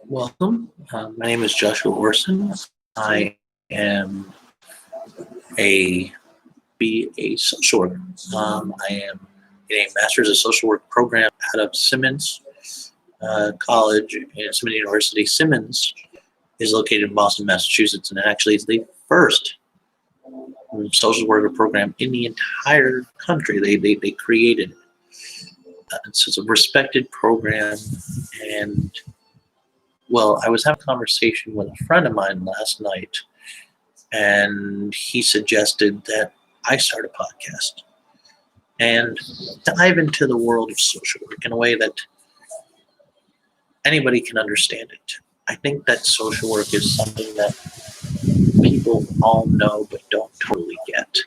Welcome. My name is Joshua Orson. I am a BA social worker. I am in a master's of social work program out of Simmons College and Simmons University. Simmons is located in Boston, Massachusetts, and actually is the first social worker program in the entire country. They created it. So it's a respected program, and well, I was having a conversation with a friend of mine last night, and he suggested that I start a podcast and dive into the world of social work in a way that anybody can understand it. I think that social work is something that people all know but don't totally get.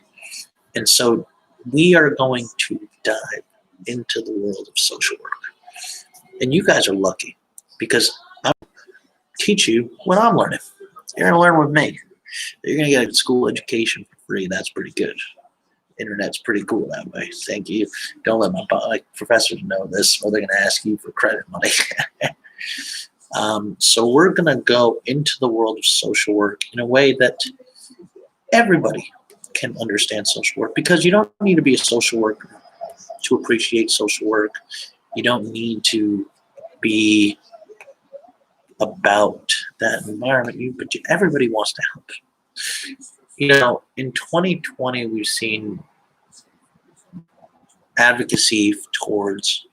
And so we are going to dive into the world of social work. And you guys are lucky because I'm going to teach you what I'm learning. You're going to learn with me. You're going to get a school education for free. That's pretty good. Internet's pretty cool that way. Thank you. Don't let my professors know this, or they're going to ask you for credit money. So we're going to go into the world of social work in a way that everybody can understand social work, because you don't need to be a social worker to appreciate social work. You don't need to be about that environment, but everybody wants to help. You know, in 2020, we've seen advocacy towards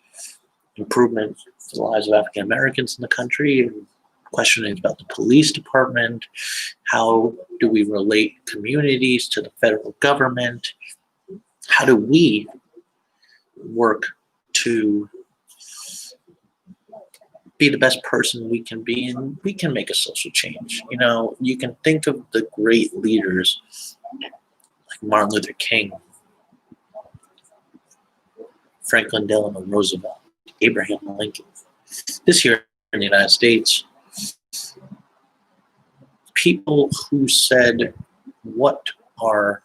improvement for the lives of African Americans in the country, and questioning about the police department. How do we relate communities to the federal government? How do we work to be the best person we can be, and we can make a social change? You know, you can think of the great leaders like Martin Luther King, Franklin Delano Roosevelt, Abraham Lincoln. This here in the United States, people who said, what are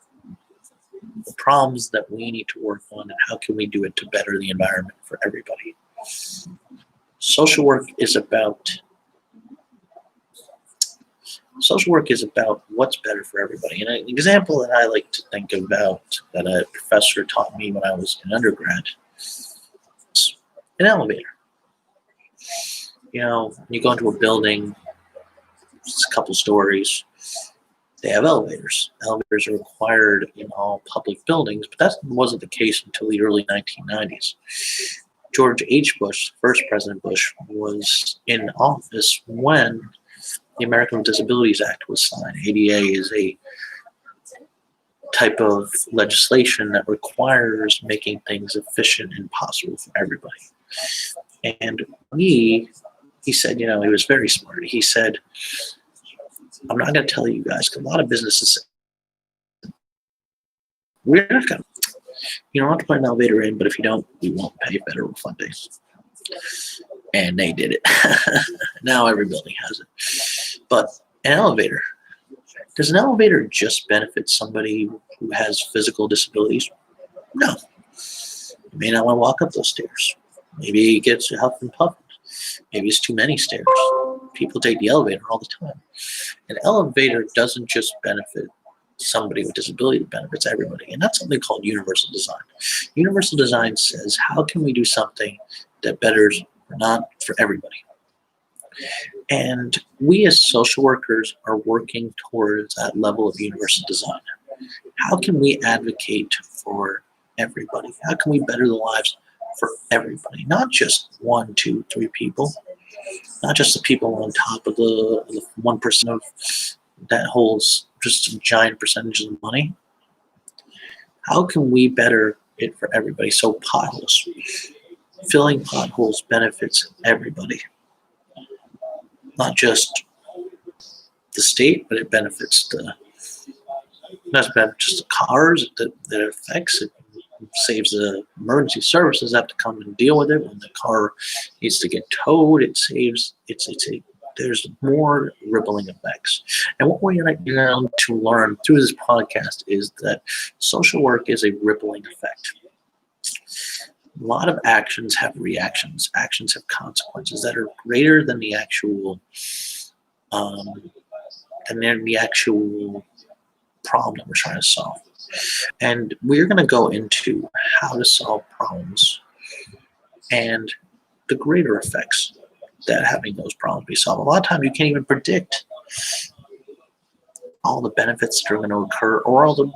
the problems that we need to work on, and how can we do it to better the environment for everybody? Social work is about what's better for everybody. And an example that I like to think about that a professor taught me when I was in undergrad is an elevator. You know, you go into a building, it's a couple stories, they have elevators. Elevators are required in all public buildings, but that wasn't the case until the early 1990s. George H. Bush, first President Bush, was in office when the American with Disabilities Act was signed. ADA is a type of legislation that requires making things efficient and possible for everybody. And he said, you know, he was very smart. He said, I'm not going to tell you guys, because a lot of businesses say, we're not going to, you don't have to put an elevator in, but if you don't, we won't pay federal funding. And they did it. Now every building has it. But an elevator, does an elevator just benefit somebody who has physical disabilities? No. You may not want to walk up those stairs. Maybe it gets you huff and puff. Maybe it's too many stairs. People take the elevator all the time. An elevator doesn't just benefit somebody with disability, it benefits everybody. And that's something called universal design. Universal design says, how can we do something that betters not for everybody? And we as social workers are working towards that level of universal design. How can we advocate for everybody? How can we better the lives for everybody? Not just 1, 2, 3 people, not just the people on top of the 1% of that holds just a giant percentage of the money. How can we better it for everybody? So potholes, filling potholes benefits everybody, not just the state, but it benefits not just the cars that it affects. It saves the emergency services have to come and deal with it when the car needs to get towed. It saves. There's more rippling effects. And what we're going to learn through this podcast is that social work is a rippling effect. A lot of actions have reactions. Actions have consequences that are greater than the actual um, problem that we're trying to solve. And we're going to go into how to solve problems and the greater effects that having those problems be solved. A lot of times you can't even predict all the benefits that are going to occur or all the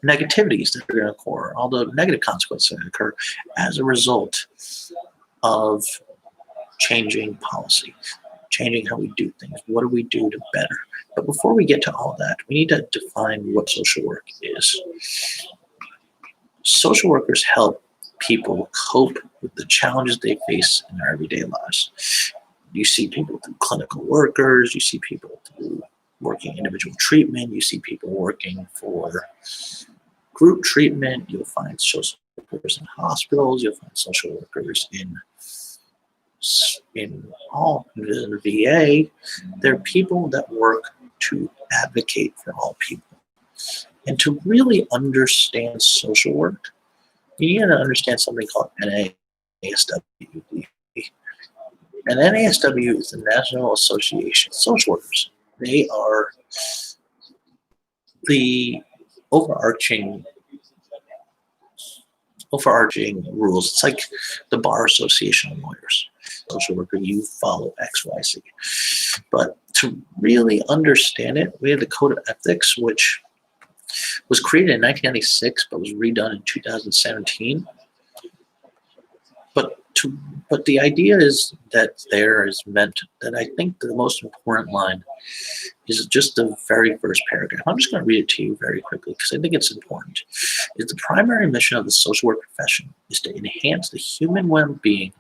negativities that are going to occur, all the negative consequences that occur as a result of changing policy, changing how we do things. What do we do to better? But before we get to all that, we need to define what social work is. Social workers help people cope with the challenges they face in their everyday lives. You see people through clinical workers, you see people through working individual treatment, you see people working for group treatment, you'll find social workers in hospitals, you'll find social workers in the VA. They're people that work to advocate for all people. And to really understand social work, you need to understand something called NASW. And NASW is the National Association of Social Workers. They are the overarching rules. It's like the Bar Association of Lawyers. Social worker, you follow X, Y, Z. But to really understand it, we have the Code of Ethics, which was created in 1996, but was redone in 2017. But the idea is that there is meant that I think the most important line is just the very first paragraph. I'm just going to read it to you very quickly because I think it's important. The primary mission of the social work profession is to enhance the human well-being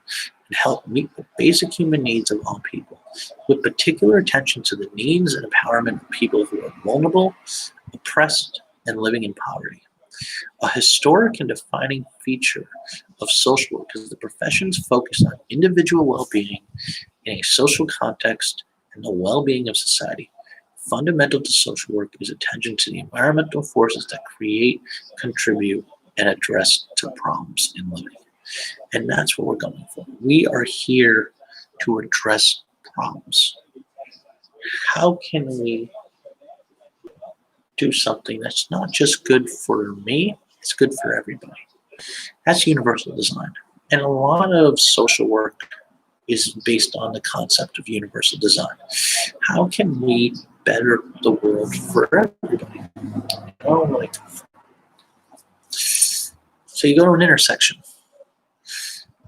and help meet the basic human needs of all people, with particular attention to the needs and empowerment of people who are vulnerable, oppressed, and living in poverty. A historic and defining feature of social work is the profession's focus on individual well-being in a social context and the well-being of society. Fundamental to social work is attention to the environmental forces that create, contribute, and address to problems in living. And that's what we're going for. We are here to address problems. How can we do something that's not just good for me, it's good for everybody? That's universal design. And a lot of social work is based on the concept of universal design. How can we better the world for everybody? So you go to an intersection.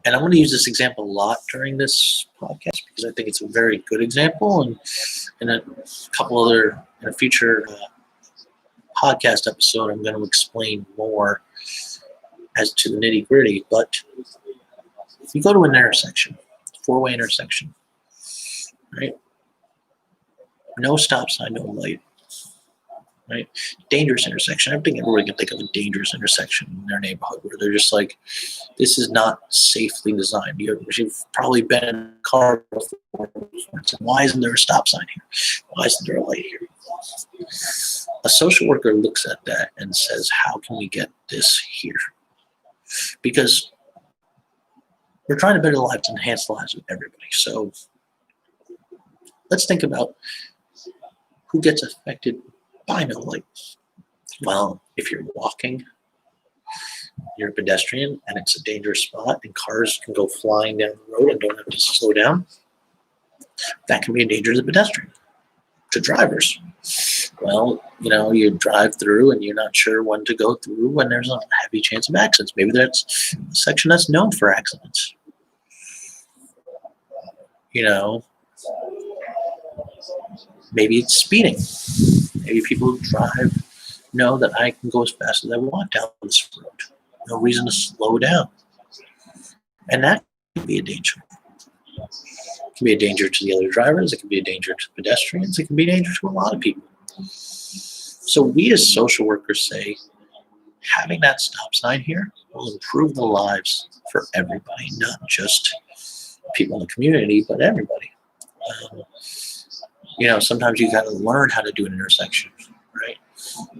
And I'm going to use this example a lot during this podcast because I think it's a very good example. And in a couple other, in a future podcast episode, I'm going to explain more as to the nitty gritty. But if you go to an intersection, four-way intersection, right? No stop sign, no light, right? Dangerous intersection. I think everybody can think of a dangerous intersection in their neighborhood where they're just like, this is not safely designed. You've probably been in a car before. Why isn't there a stop sign here? Why isn't there a light here? A social worker looks at that and says, how can we get this here? Because we're trying to better the lives and enhance the lives of everybody. So let's think about who gets affected by no light. Well, if you're walking, you're a pedestrian, and it's a dangerous spot, and cars can go flying down the road and don't have to slow down, that can be a danger to the pedestrian. To drivers, well, you drive through and you're not sure when to go through when there's a heavy chance of accidents. Maybe that's a section that's known for accidents. Maybe it's speeding. Maybe people who drive know that I can go as fast as I want down this road. No reason to slow down. And that can be a danger. It can be a danger to the other drivers. It can be a danger to pedestrians. It can be a danger to a lot of people. So we as social workers say, having that stop sign here will improve the lives for everybody, not just people in the community, but everybody. Sometimes you got to learn how to do an intersection, right?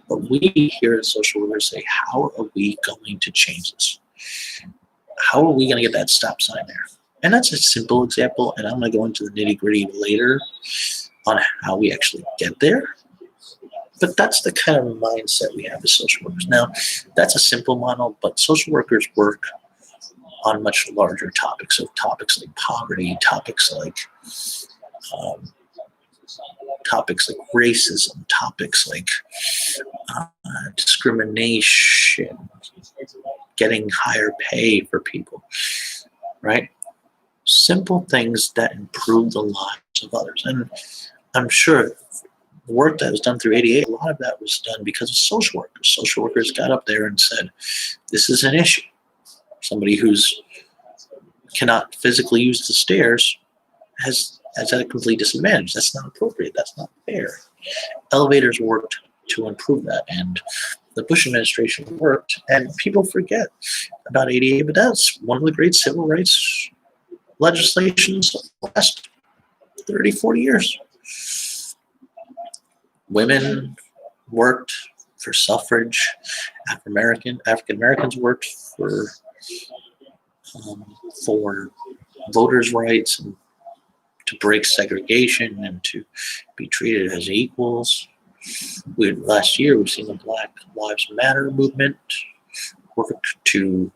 But we here at Social Workers say, how are we going to change this? How are we going to get that stop sign there? And that's a simple example, and I'm going to go into the nitty gritty later on how we actually get there. But that's the kind of mindset we have as social workers. Now, that's a simple model, but social workers work on much larger topics. So topics like poverty, topics like racism, topics like discrimination, getting higher pay for people, right? Simple things that improve the lives of others. And I'm sure the work that was done through ADA, a lot of that was done because of social workers. Social workers got up there and said, this is an issue. Somebody who's cannot physically use the stairs has at a complete disadvantage. That's not appropriate. That's not fair. Elevators worked to improve that, and the Bush administration worked, and people forget about ADA, but that's one of the great civil rights legislations of the last 30, 40 years. Women worked for suffrage. African Americans worked for voters' rights and to break segregation and to be treated as equals. Last year, we've seen the Black Lives Matter movement work to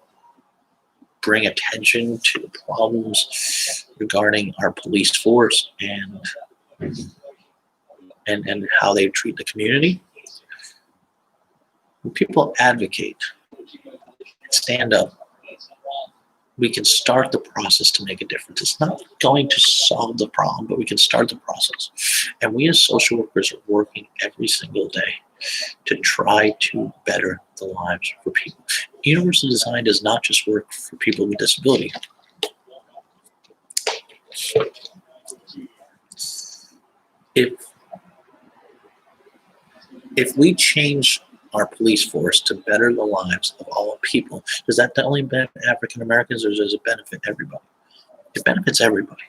bring attention to the problems regarding our police force and how they treat the community. When people advocate and stand up, we can start the process to make a difference. It's not going to solve the problem, but we can start the process. And we as social workers are working every single day to try to better the lives for people. Universal design does not just work for people with disability. If we change our police force to better the lives of all people, does that only benefit African Americans, or does it benefit everybody? It benefits everybody.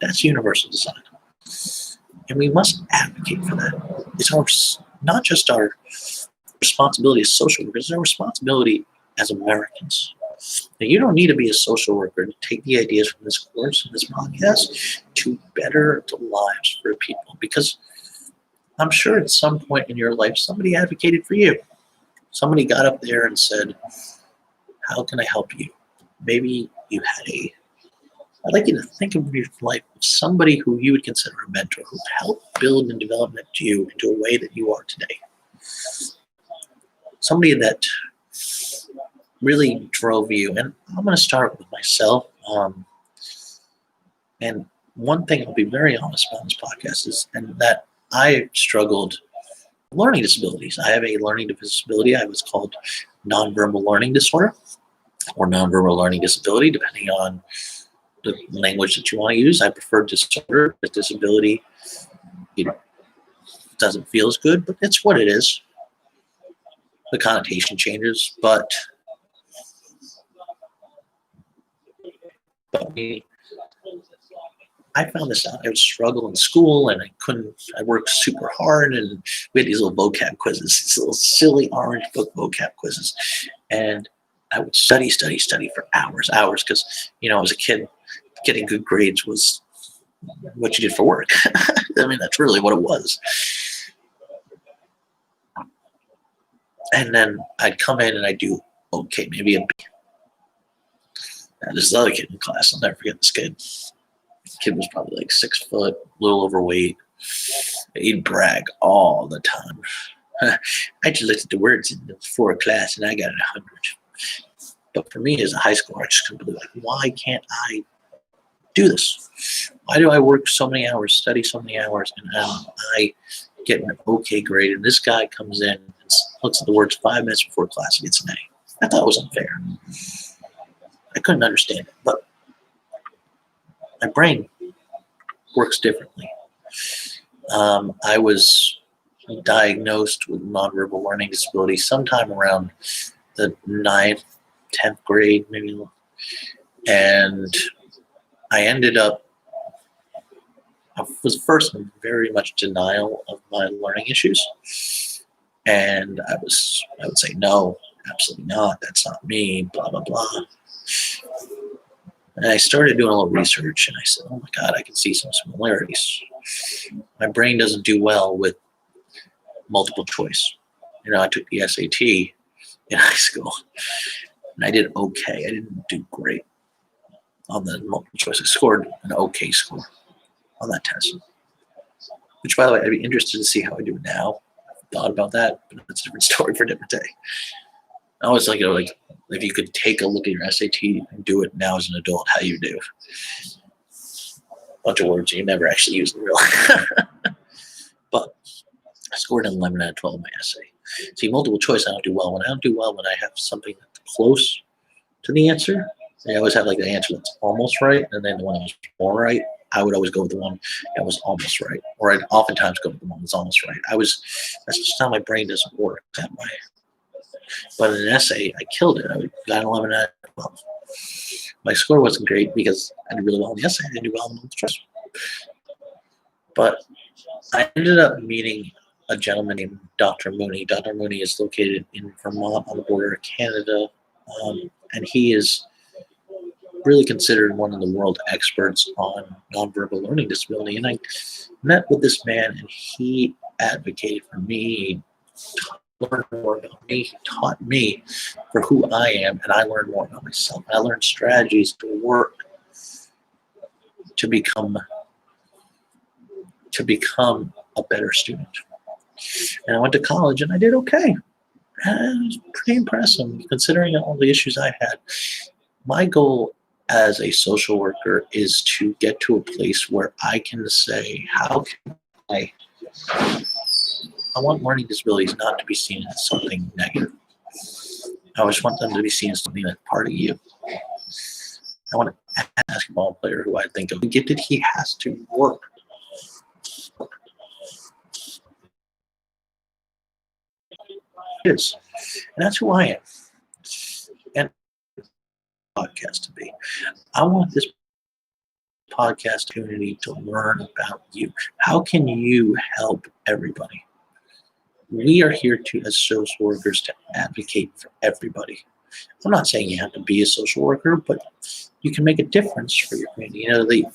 That's universal design. And we must advocate for that. It's not just our responsibility as social workers, it's our responsibility as Americans. Now, you don't need to be a social worker to take the ideas from this course and this podcast to better the lives for people, because I'm sure at some point in your life, somebody advocated for you. Somebody got up there and said, how can I help you? Maybe you had I'd like you to think of your life as somebody who you would consider a mentor, who helped build and develop you into a way that you are today. Somebody that really drove you. And I'm going to start with myself. And one thing I'll be very honest about in this podcast is that I struggled with learning disabilities. I have a learning disability. I was called nonverbal learning disorder or nonverbal learning disability, depending on the language that you want to use. I prefer disorder because disability, doesn't feel as good, but it's what it is. The connotation changes, but I found this out. I would struggle in school, and I worked super hard, and we had these little vocab quizzes, these little silly orange book vocab quizzes. And I would study for hours, because, as a kid, getting good grades was what you did for work. I mean, that's really what it was. And then I'd come in and I'd do okay, maybe a B. Now, there's this other kid in class. I'll never forget this kid. The kid was probably like 6 foot, a little overweight. He'd brag all the time. I just looked at the words for a class and I got 100. But for me as a high schooler, I just couldn't believe, why can't I do this? Why do I work so many hours, study so many hours, and I get an okay grade, and this guy comes in and looks at the words 5 minutes before class and gets an A? I thought it was unfair. I couldn't understand it, but my brain works differently. I was diagnosed with nonverbal learning disability sometime around the 9th, 10th grade, maybe. And I ended up, I was first in very much denial of my learning issues. And I would say, no, absolutely not. That's not me, blah, blah, blah. And I started doing a little research and I said, oh my God, I can see some similarities. My brain doesn't do well with multiple choice. I took the SAT in high school and I did okay. I didn't do great on the multiple choice. I scored an okay score on that test, which, by the way, I'd be interested to see how I do now. I've thought about that, but that's a different story for a different day. I always like, if you could take a look at your SAT and do it now as an adult, how you do. Bunch of words you never actually use in real life. But I scored an 11 out of 12 in my essay. See, multiple choice, I don't do well. When I don't do well, when I have something that's close to the answer, I always have like the answer that's almost right, and then the one that was more right, I would always go with the one that was almost right. Or I'd oftentimes go with the one that's almost right. That's just how my brain doesn't work that way. But in an essay, I killed it. I got an 11 out of 12. My score wasn't great because I did really well in the essay. I didn't do well in the multiple choice. But I ended up meeting a gentleman named Dr. Mooney. Dr. Mooney is located in Vermont on the border of Canada, and he is really considered one of the world experts on nonverbal learning disability. And I met with this man, and he advocated for me, learned more about me, he taught me for who I am, and I learned more about myself. I learned strategies to work to become a better student. And I went to college and I did okay. And it was pretty impressive considering all the issues I had. My goal as a social worker is to get to a place where I can say, how can I want learning disabilities not to be seen as something negative. I just want them to be seen as something that's part of you. I want a basketball player who I think of gifted, he has to work. Is. And that's who I am. And podcast to be. I want this podcast community to learn about you. How can you help everybody? We are here as social workers to advocate for everybody. I'm not saying you have to be a social worker, but you can make a difference for your community. The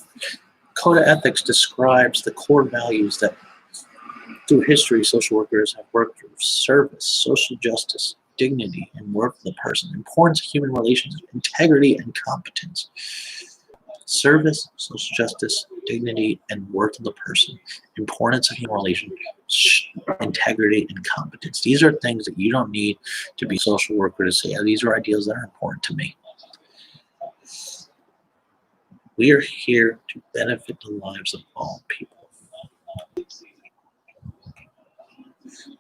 Code of Ethics describes the core values that through history social workers have worked for: service, social justice, dignity, and worth of the person, importance of human relations, integrity, and competence. Service, social justice, dignity, and worth of the person, importance of human relations, integrity, and competence. These are things that you don't need to be a social worker to say, these are ideals that are important to me. We are here to benefit the lives of all people.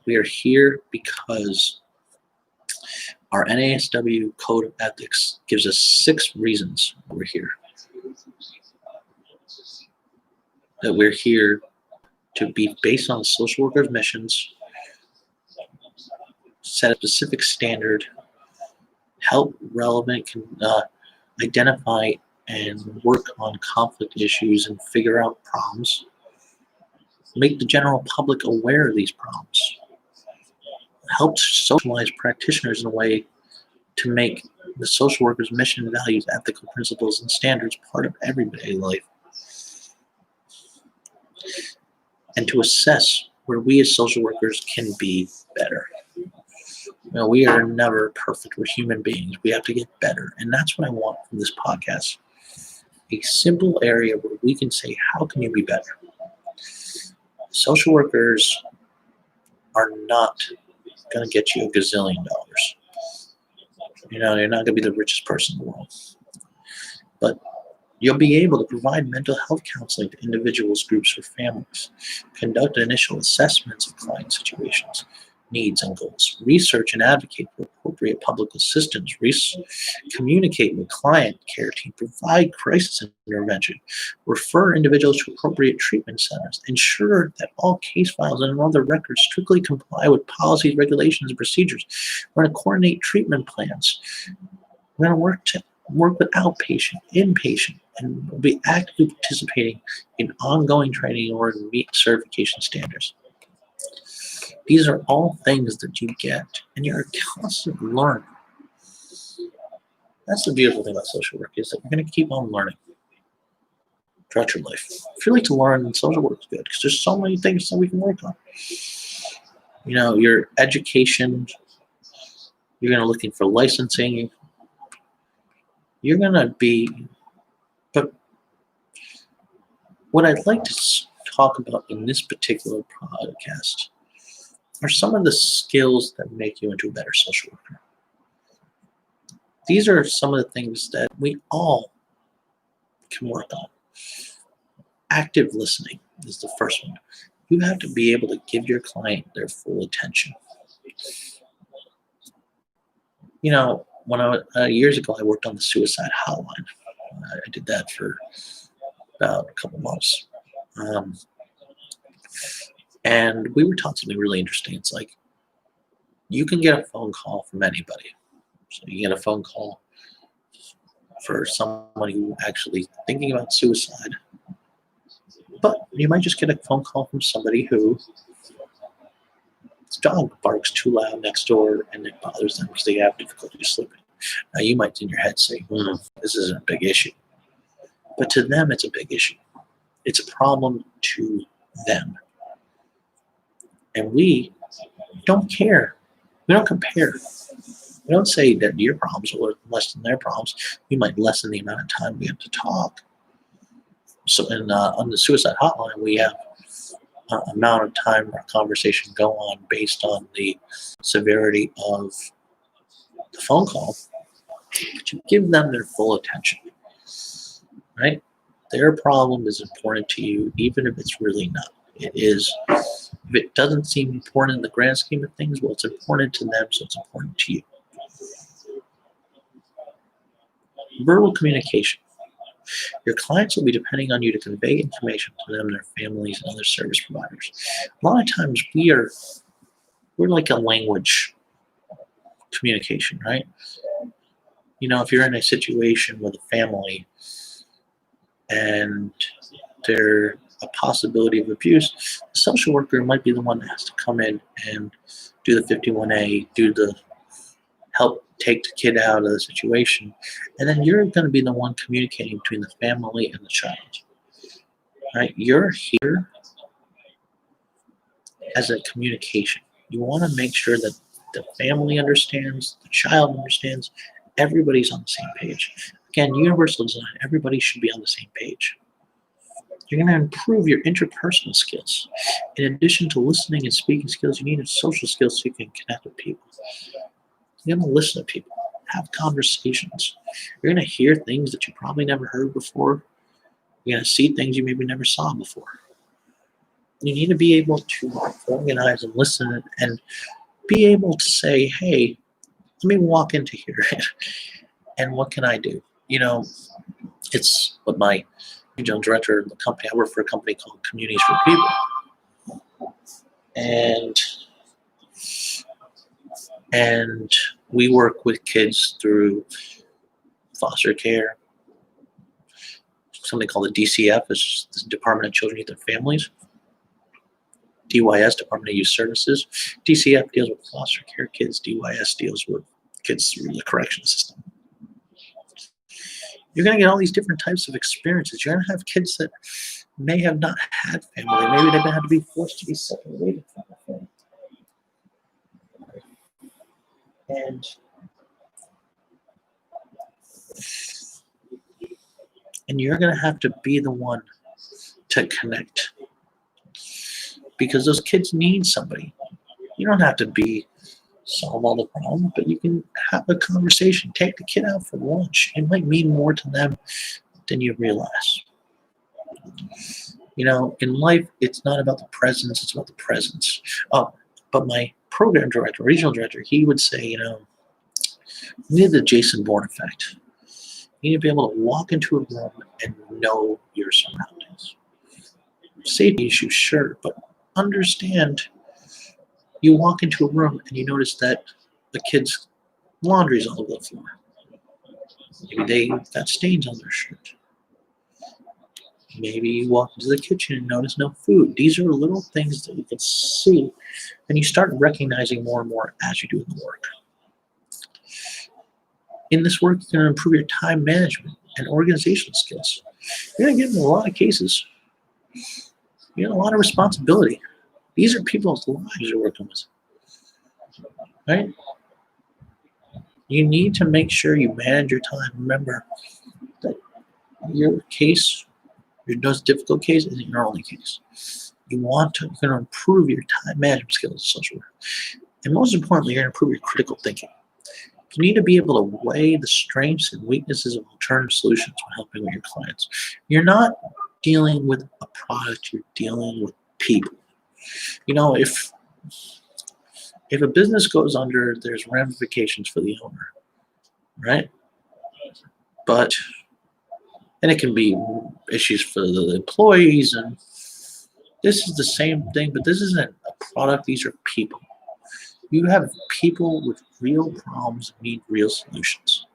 We are here because our NASW Code of Ethics gives us 6 reasons we're here. That we're here to be based on the social workers' missions, set a specific standard, help relevant, identify and work on conflict issues and figure out problems, make the general public aware of these problems, help socialize practitioners in a way to make the social workers' mission, values, ethical principles, and standards part of everyday life, and to assess where we as social workers can be better. We are never perfect. We're human beings. We have to get better. And that's what I want from this podcast. A simple area where we can say, how can you be better? Social workers are not going to get you a gazillion dollars. You're not going to be the richest person in the world. But you'll be able to provide mental health counseling to individuals, groups, or families, conduct initial assessments of client situations, needs, and goals, research and advocate for appropriate public assistance, communicate with client care team, provide crisis intervention, refer individuals to appropriate treatment centers, ensure that all case files and other records strictly comply with policies, regulations, and procedures. We're going to coordinate treatment plans. We're going to work with outpatient, inpatient, and we'll be actively participating in ongoing training in order to meet certification standards. These are all things that you get, and you're a constant learner. That's the beautiful thing about social work, is that you're going to keep on learning throughout your life. If you like to learn, then social work is good, because there's so many things that we can work on. Your education, you're going to looking for licensing. You're going to be, but what I'd like to talk about in this particular podcast are some of the skills that make you into a better social worker. These are some of the things that we all can work on. Active listening is the first one. You have to be able to give your client their full attention. When years ago, I worked on the suicide hotline. I did that for about a couple months. And we were taught something really interesting. It's like, you can get a phone call from anybody. So you get a phone call for someone who actually thinking about suicide. But you might just get a phone call from somebody whose dog barks too loud next door and it bothers them because they have difficulty sleeping. Now you might in your head say, this isn't a big issue. But to them, it's a big issue. It's a problem to them. And we don't care. We don't compare. We don't say that your problems are less than their problems. We might lessen the amount of time we have to talk. So on the suicide hotline, we have an amount of time our conversation go on based on the severity of the phone call. But you give them their full attention, right? Their problem is important to you, even if it's really not. It is. If it doesn't seem important in the grand scheme of things, well, it's important to them, so it's important to you. Verbal communication. Your clients will be depending on you to convey information to them, their families, and other service providers. A lot of times we're like a language communication, right? If you're in a situation with a family and there's a possibility of abuse, the social worker might be the one that has to come in and do the 51A, do the help take the kid out of the situation, and then you're going to be the one communicating between the family and the child. Right? You're here as a communication. You want to make sure that the family understands, the child understands, everybody's on the same page. Again, universal design, everybody should be on the same page. You're going to improve your interpersonal skills. In addition to listening and speaking skills, you need social skills so you can connect with people. You're going to listen to people, have conversations. You're going to hear things that you probably never heard before. You're going to see things you maybe never saw before. You need to be able to organize and listen and be able to say, hey, let me walk into here and what can I do? It's what my regional director of the company, I work for a company called Communities for People. And we work with kids through foster care, something called the DCF, is the Department of Children, Youth, and Families. DYS, Department of Youth Services. DCF deals with foster care kids. DYS deals with kids through the correction system. You're going to get all these different types of experiences. You're going to have kids that may have not had family. Maybe they've had to be forced to be separated from their family. And you're going to have to be the one to connect. Because those kids need somebody. You don't have to solve all the problems, but you can have a conversation. Take the kid out for lunch. It might mean more to them than you realize. In life, it's not about the presence, it's about the presence. But my program director, regional director, he would say, you need the Jason Bourne effect. You need to be able to walk into a room and know your surroundings. Safety issues, sure, but understand you walk into a room and you notice that the kid's laundry's all over the floor. Maybe they got stains on their shirt. Maybe you walk into the kitchen and notice no food. These are little things that you can see, and you start recognizing more and more as you do the work. In this work, you're going to improve your time management and organizational skills. You're going to get in a lot of cases. You have a lot of responsibility. These are people's lives you're working with, right? You need to make sure you manage your time. Remember that your case, your most difficult case, isn't your only case. You're going to improve your time management skills as a social worker. And most importantly, you're going to improve your critical thinking. You need to be able to weigh the strengths and weaknesses of alternative solutions when helping with your clients. You're not dealing with a product, you're dealing with people. You know, if a business goes under, there's ramifications for the owner, right? And it can be issues for the employees, and this is the same thing, but this isn't a product, these are people. You have people with real problems and need real solutions.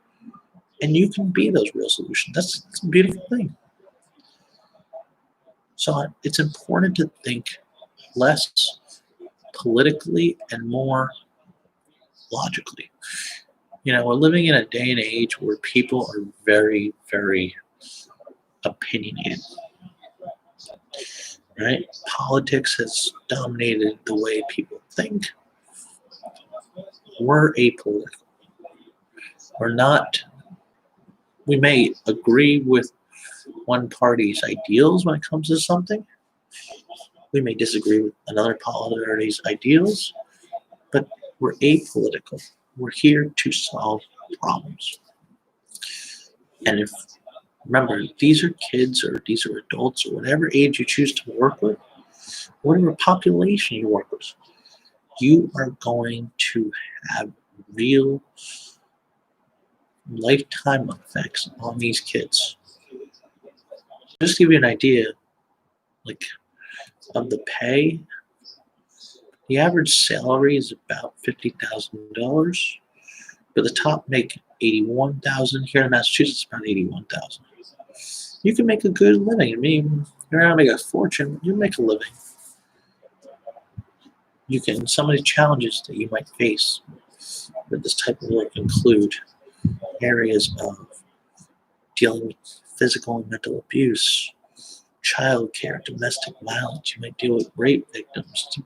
And you can be those real solutions. That's a beautiful thing. So it's important to think less politically and more logically. You know, we're living in a day and age where people are very, very opinionated, right? Politics has dominated the way people think. We're apolitical. We may agree with one party's ideals when it comes to something. We may disagree with another party's ideals, but we're apolitical. We're here to solve problems. And remember, these are kids or these are adults or whatever age you choose to work with, whatever population you work with, you are going to have real lifetime effects on these kids. Just to give you an idea, like of the pay, the average salary is about $50,000, but the top make $81,000. Here in Massachusetts, about $81,000. You can make a good living. I mean, you're not gonna make a fortune. You make a living. Some of the challenges that you might face with this type of work include areas of dealing with physical and mental abuse, child care, domestic violence. You might deal with rape victims,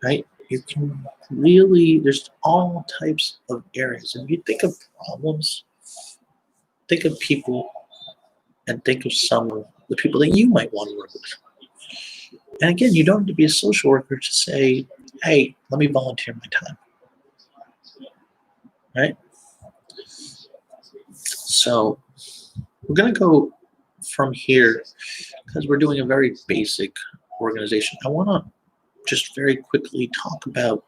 right? You can really, there's all types of areas. And if you think of problems, think of people, and think of some of the people that you might want to work with. And again, you don't have to be a social worker to say, hey, let me volunteer my time, right? So we're going to go from here because we're doing a very basic organization. I want to just very quickly talk about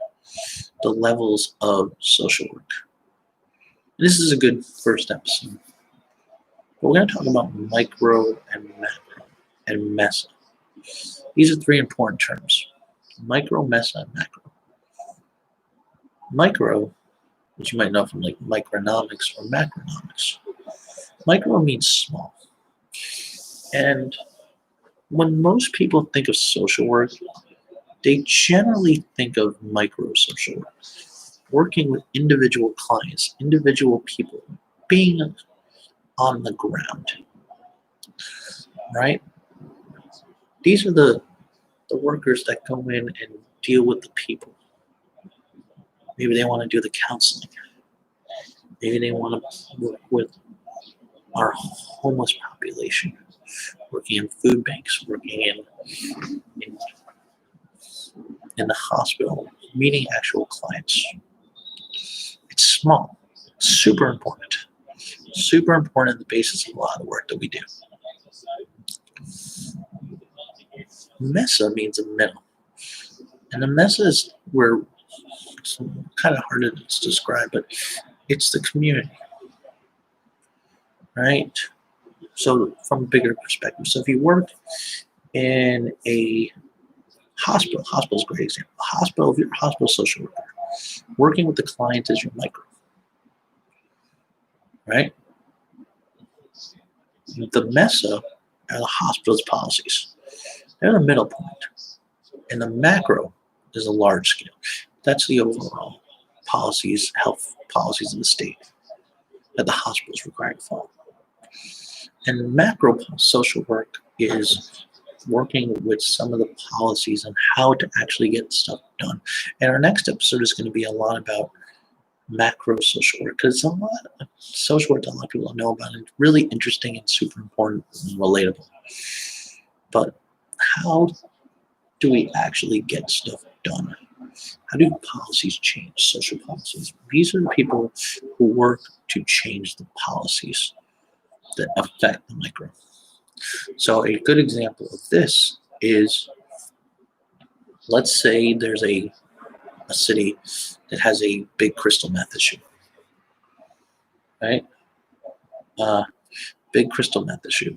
the levels of social work. And this is a good first episode. But we're going to talk about micro and macro and meso. These are three important terms: micro, meso, and macro. Micro, which you might know from like microeconomics or macroeconomics. Micro means small. And when most people think of social work, they generally think of micro social work, working with individual clients, individual people, being on the ground, right? These are the workers that go in and deal with the people. Maybe they want to do the counseling. Maybe they want to work with our homeless population, working in food banks, working in the hospital, meeting actual clients. It's small, super important. Super important, the basis of a lot of the work that we do. Meso means a middle. And the meso is where it's kind of hard to describe, but it's the community, right? So from a bigger perspective. So if you work in a hospital is a great example. If you're a hospital social worker, working with the client is your micro, right? The meso are the hospital's policies. They're the middle point. And the macro is a large scale. That's the overall policies, health policies of the state that the hospital is required to follow. And macro social work is working with some of the policies on how to actually get stuff done. And our next episode is going to be a lot about macro social work, because a lot of social work that a lot of people don't know about, and really interesting and super important and relatable. But how do we actually get stuff done? How do policies change, social policies? These are the people who work to change the policies that affect the micro. So a good example of this is, let's say there's a city that has a big crystal meth issue, right? Big crystal meth issue,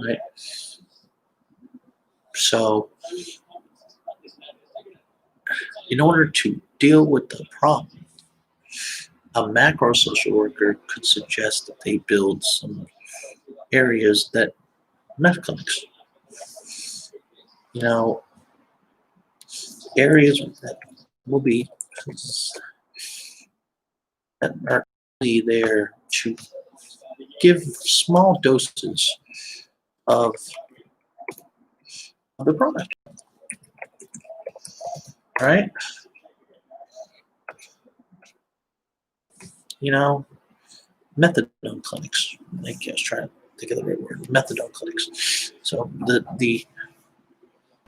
right? So in order to deal with the problem, a macro social worker could suggest that they build some areas that meth clinics, areas that will be that are only there to give small doses of the product, right? Methadone clinics. I was trying to think of the right word. Methadone clinics. So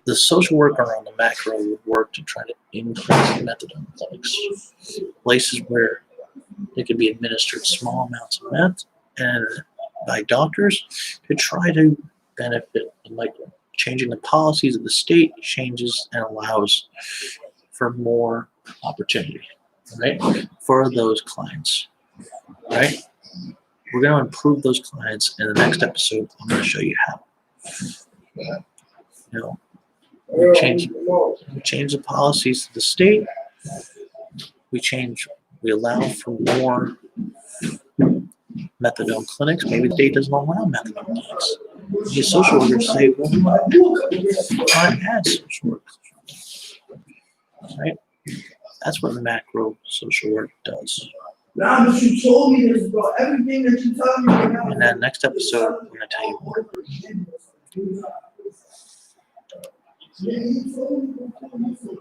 the social worker on the macro would work to try to increase the methadone clinics, places where they could be administered small amounts of meth and by doctors to try to benefit the micro. Changing the policies of the state changes and allows for more opportunity, right, for those clients, right? We're going to improve those clients in the next episode. I'm going to show you how. We change the policies of the state. We allow for more methadone clinics. Maybe the state doesn't allow methadone clinics. The social workers say, well, we want to add social work. Right? That's what macro social work does. Now that you told me this, bro, everything that you told me right now. In that next episode, we're going to tell you more.